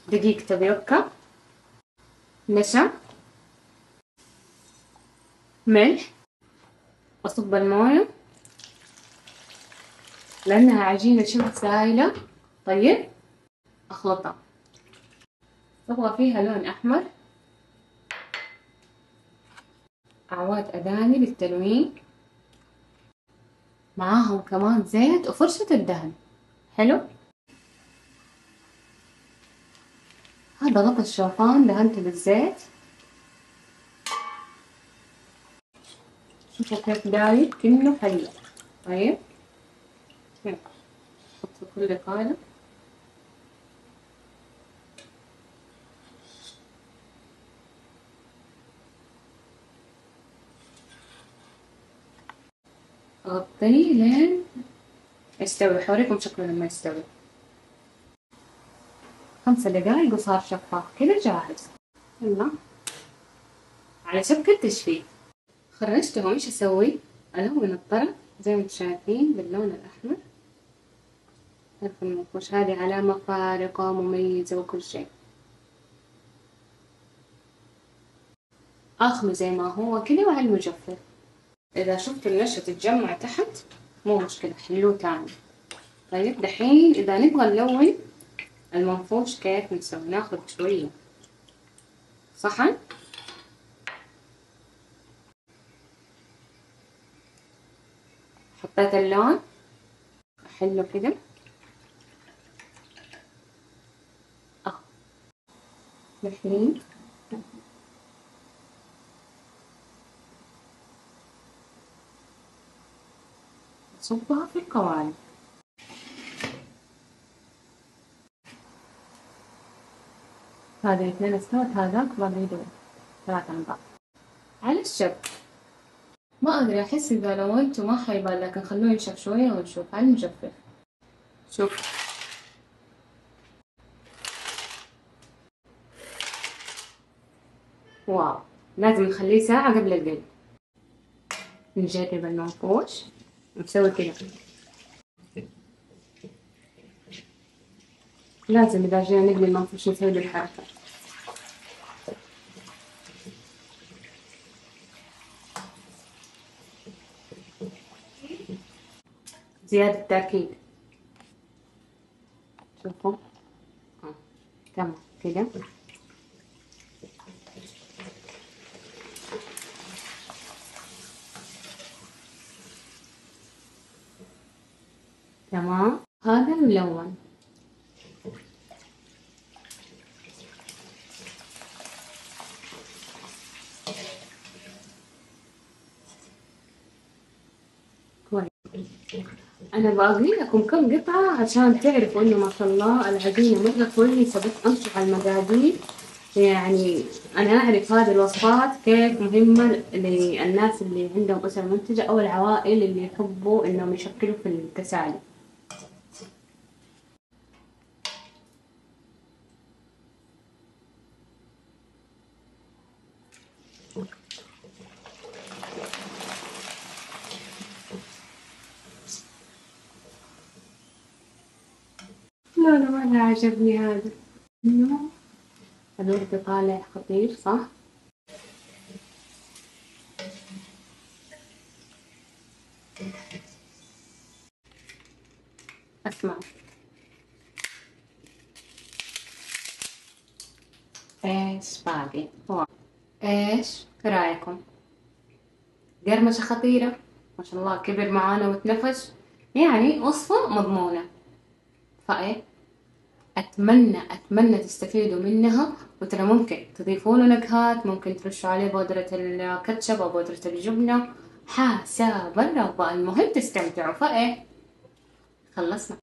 دقيق تابيوكا، نشا، ملح، أصب الموية لأنها عجينة شبه سايلة. طيب أخلطها، أبغى فيها لون أحمر، أعواد أداني للتلوين، معاهم كمان زيت وفرشة الدهن. حلو. هذا غطا الشوفان دهنته بالزيت، شوفوا كيف دايب كأنه حلة. طيب هنا أحط في كل قالب. أغطيه لين يستوي، حوريكم شكله لما يستوي. 5 دقايق وصار شفاف كذا جاهز. يلا على شبكة تجفيف. خرجتهم، ايش اسوي؟ الون الطرف زي ما انتم شايفين باللون الاحمر. هذا المنقوش، هذه علامة فارقة مميزة وكل شيء. اخله زي ما هو كذا وعلى المجفف. اذا شفتوا النشا تتجمع تحت مو مشكلة، حلوه تاني. طيب دحين اذا نبغى نلون المنفوش كيف نسوي؟ ناخذ شوية صحن، حطيت اللون احله كده اهو. دحين صبها في القوالب. هذه الاثنين استوت، هذاك بعيدوا 3 عن بعض. على الشبك ما ادري، احس اذا لونته ما حيبان، لكن خلوه ينشف شوية ونشوف على المجفف. شوف واو، لازم نخليه ساعة قبل القلي. نجرب المنقوش نسوي كذا، لازم اذا جينا نقلي المنقوش نسوي بالحركة. زيادة تأكيد. شوفوا تمام كده. تمام هذا ملون. كويس. انا باقي لكم كم قطعة عشان تعرفوا انه ما شاء الله العجينة مرة كويسة، بس امشوا على المقادير. يعني انا اعرف هذه الوصفات كيف مهمة للناس اللي عندهم اسر منتجة او العوائل اللي يحبوا انهم يشكلوا في التسالي. لا ما عجبني هذا. الورد طالع خطير صح؟ اسمع، ايش باقي؟ ايش رايكم؟ قرمشة خطيرة ما شاء الله، كبر معانا وتنفش، يعني وصفة مضمونة. فايه اتمنى تستفيدوا منها. وترى ممكن تضيفوا له نكهات، ممكن ترشوا عليه بودرة الكاتشب او بودرة الجبنة حسب الرغبة، المهم تستمتعوا. فايه خلصنا.